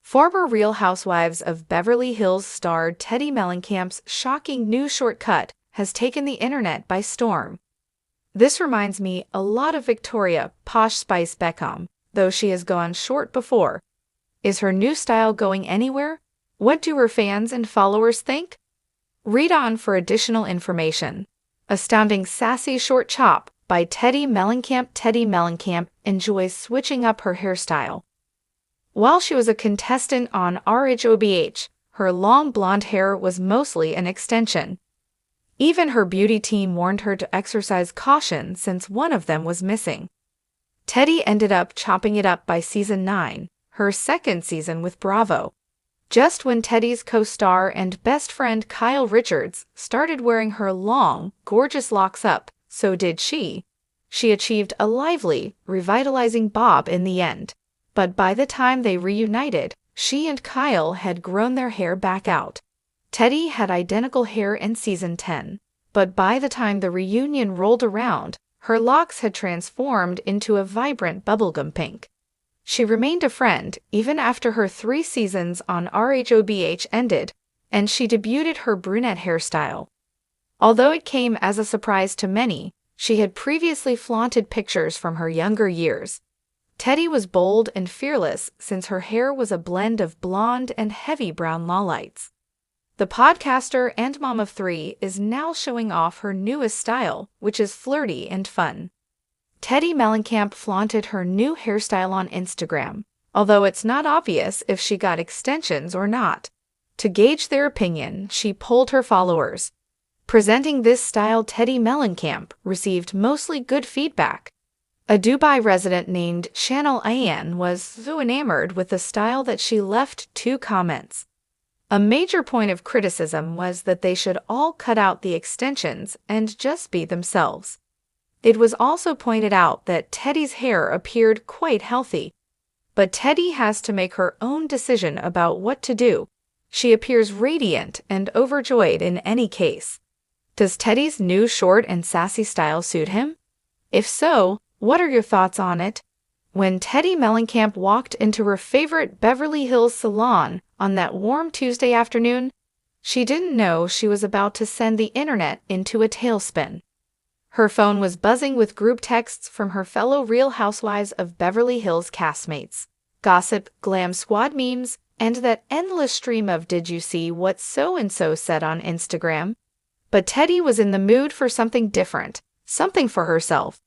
Former Real Housewives of Beverly Hills star Teddi Mellencamp's shocking new shortcut has taken the internet by storm. This reminds me a lot of Victoria Posh Spice Beckham, though she has gone short before. Is her new style going anywhere? What do her fans and followers think? Read on for additional information. Astounding sassy short chop by Teddi Mellencamp. Teddi Mellencamp enjoys switching up her hairstyle. While she was a contestant on Rhobh, her long blonde hair was mostly an extension. Even her beauty team warned her to exercise caution since one of them was missing. Teddi ended up chopping it up by season 9, her second season with Bravo. Just when Teddi's co-star and best friend Kyle Richards started wearing her long, gorgeous locks up, so did she. She achieved a lively, revitalizing bob in the end. But by the time they reunited, she and Kyle had grown their hair back out. Teddi had identical hair in season 10, but by the time the reunion rolled around, her locks had transformed into a vibrant bubblegum pink. She remained a friend even after her 3 seasons on Rhobh ended, and she debuted her brunette hairstyle. Although it came as a surprise to many, she had previously flaunted pictures from her younger years. Teddi was bold and fearless since her hair was a blend of blonde and heavy brown lowlights. The podcaster and mom of 3 is now showing off her newest style, which is flirty and fun. Teddi Mellencamp flaunted her new hairstyle on Instagram, although it's not obvious if she got extensions or not. To gauge their opinion, she polled her followers. Presenting this style, Teddi Mellencamp received mostly good feedback. A Dubai resident named Chanel Ayan was so enamored with the style that she left 2 comments. A major point of criticism was that they should all cut out the extensions and just be themselves. It was also pointed out that Teddi's hair appeared quite healthy. But Teddi has to make her own decision about what to do. She appears radiant and overjoyed in any case. Does Teddi's new short and sassy style suit him? If so, what are your thoughts on it? When Teddi Mellencamp walked into her favorite Beverly Hills salon on that warm Tuesday afternoon, she didn't know she was about to send the internet into a tailspin. Her phone was buzzing with group texts from her fellow Real Housewives of Beverly Hills castmates, gossip, glam squad memes, and that endless stream of "Did you see what so-and-so said on Instagram?" But Teddi was in the mood for something different, something for herself.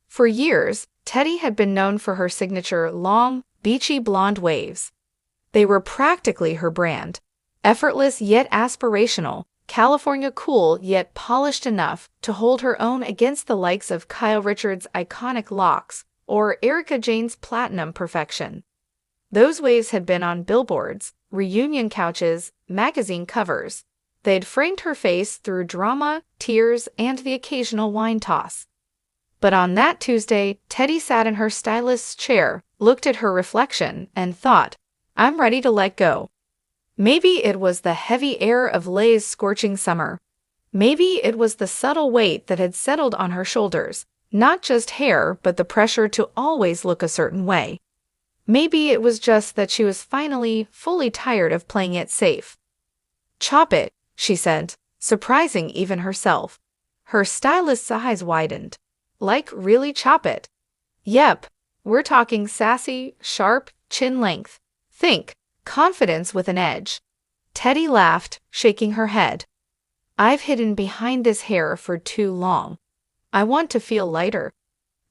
For years, Teddi had been known for her signature long, beachy blonde waves. They were practically her brand. Effortless yet aspirational, California cool yet polished enough to hold her own against the likes of Kyle Richards' iconic locks or Erika Jayne's platinum perfection. Those waves had been on billboards, reunion couches, magazine covers. They'd framed her face through drama, tears, and the occasional wine toss. But on that Tuesday, Teddi sat in her stylist's chair, looked at her reflection, and thought, "I'm ready to let go." Maybe it was the heavy air of Lay's scorching summer. Maybe it was the subtle weight that had settled on her shoulders, not just hair but the pressure to always look a certain way. Maybe it was just that she was finally fully tired of playing it safe. "Chop it," she said, surprising even herself. Her stylist's eyes widened. "Like really chop it?" "Yep, we're talking sassy, sharp, chin length. Think, confidence with an edge." Teddi laughed, shaking her head. "I've hidden behind this hair for too long. I want to feel lighter."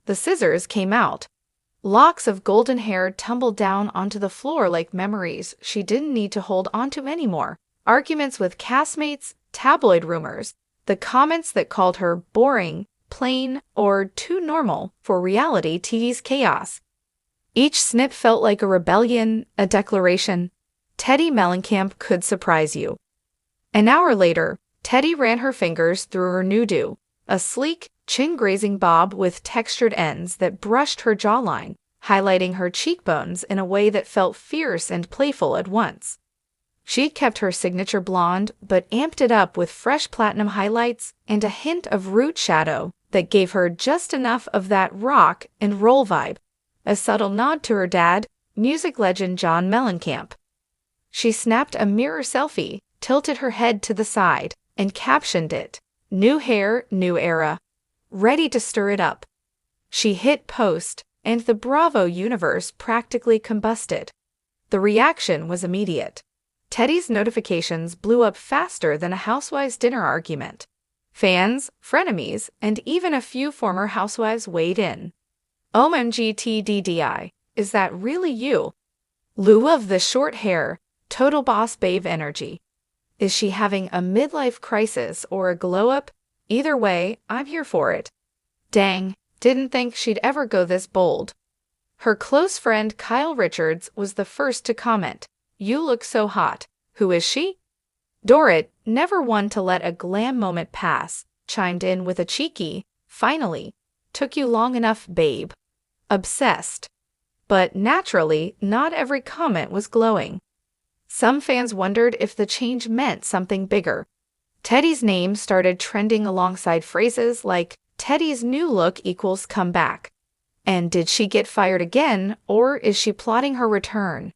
The scissors came out. Locks of golden hair tumbled down onto the floor like memories she didn't need to hold onto anymore. Arguments with castmates, tabloid rumors, the comments that called her boring, plain, or too normal for reality TV's chaos. Each snip felt like a rebellion, a declaration. Teddi Mellencamp could surprise you. An hour later, Teddi ran her fingers through her new do, a sleek, chin-grazing bob with textured ends that brushed her jawline, highlighting her cheekbones in a way that felt fierce and playful at once. She'd kept her signature blonde, but amped it up with fresh platinum highlights and a hint of root shadow that gave her just enough of that rock and roll vibe. A subtle nod to her dad, music legend John Mellencamp. She snapped a mirror selfie, tilted her head to the side, and captioned it, "New hair, new era. Ready to stir it up." She hit post, and the Bravo universe practically combusted. The reaction was immediate. Teddi's notifications blew up faster than a housewives' dinner argument. Fans, frenemies, and even a few former housewives weighed in. "OMG TDDI, is that really you? Lou of the short hair, total boss babe energy. Is she having a midlife crisis or a glow-up? Either way, I'm here for it. Dang, didn't think she'd ever go this bold." Her close friend Kyle Richards was the first to comment, "You look so hot. Who is she?" Dorrit, never one to let a glam moment pass, chimed in with a cheeky, "Finally. Took you long enough, babe." Obsessed. But naturally, not every comment was glowing. Some fans wondered if the change meant something bigger. Teddi's name started trending alongside phrases like, "Teddi's new look equals comeback." And did she get fired again, or is she plotting her return?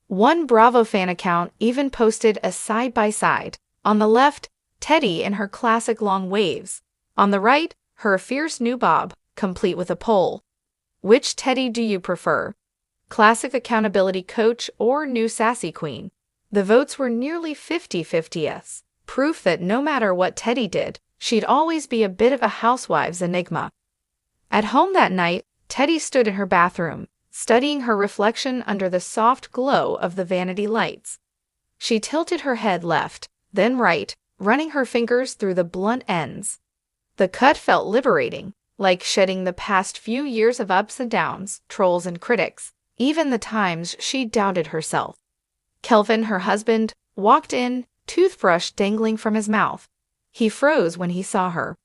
One Bravo fan account even posted a side-by-side. On the left, Teddi in her classic long waves. On the right, her fierce new bob, complete with a poll. Which Teddi do you prefer? Classic accountability coach or new sassy queen? The votes were nearly 50-50. Proof that no matter what Teddi did, she'd always be a bit of a housewives enigma. At home that night, Teddi stood in her bathroom, studying her reflection under the soft glow of the vanity lights. She tilted her head left, then right, running her fingers through the blunt ends. The cut felt liberating, like shedding the past few years of ups and downs, trolls and critics, even the times she doubted herself. Kelvin, her husband, walked in, toothbrush dangling from his mouth. He froze when he saw her.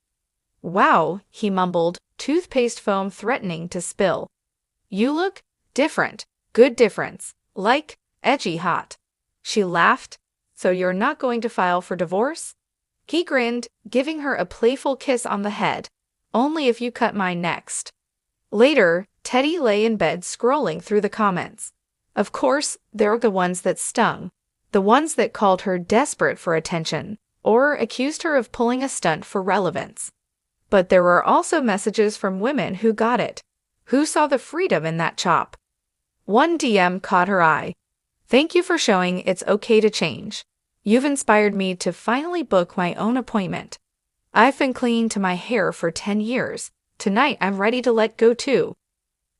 "Wow," he mumbled, toothpaste foam threatening to spill. "You look different. Good difference. Like, edgy hot." She laughed. "So you're not going to file for divorce?" He grinned, giving her a playful kiss on the head. "Only if you cut mine next." Later, Teddi lay in bed scrolling through the comments. Of course, there were the ones that stung. The ones that called her desperate for attention, or accused her of pulling a stunt for relevance. But there were also messages from women who got it, who saw the freedom in that chop. One DM caught her eye. "Thank you for showing it's okay to change. You've inspired me to finally book my own appointment. I've been clinging to my hair for 10 years. Tonight I'm ready to let go too."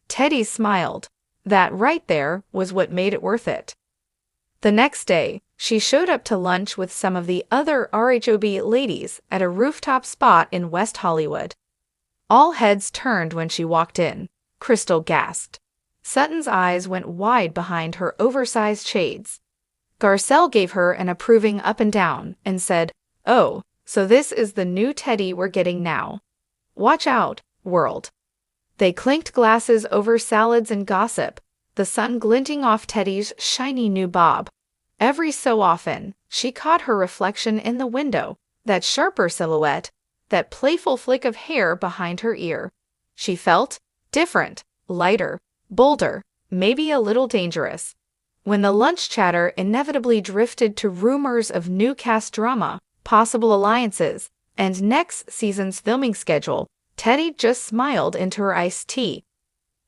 Teddi smiled. That right there was what made it worth it. The next day, she showed up to lunch with some of the other RHOB ladies at a rooftop spot in West Hollywood. All heads turned when she walked in. Crystal gasped. Sutton's eyes went wide behind her oversized shades. Garcelle gave her an approving up and down and said, "Oh, so this is the new Teddi we're getting now. Watch out, world." They clinked glasses over salads and gossip, the sun glinting off Teddi's shiny new bob. Every so often, she caught her reflection in the window, that sharper silhouette, that playful flick of hair behind her ear. She felt different, lighter, bolder, maybe a little dangerous. When the lunch chatter inevitably drifted to rumors of new cast drama, possible alliances, and next season's filming schedule, Teddi just smiled into her iced tea.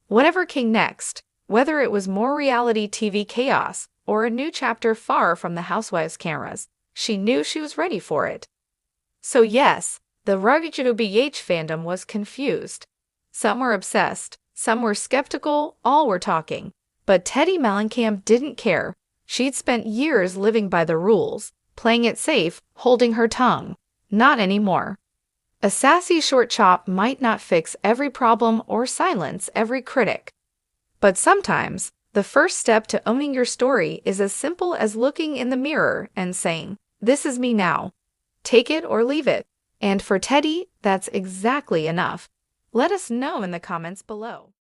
Whatever came next, whether it was more reality TV chaos or a new chapter far from the housewives' cameras, she knew she was ready for it. So yes, the RHOBH fandom was confused. Some were obsessed, some were skeptical, all were talking. But Teddi Mellencamp didn't care. She'd spent years living by the rules, playing it safe, holding her tongue. Not anymore. A sassy short chop might not fix every problem or silence every critic. But sometimes, the first step to owning your story is as simple as looking in the mirror and saying, "This is me now. Take it or leave it." And for Teddi, that's exactly enough. Let us know in the comments below.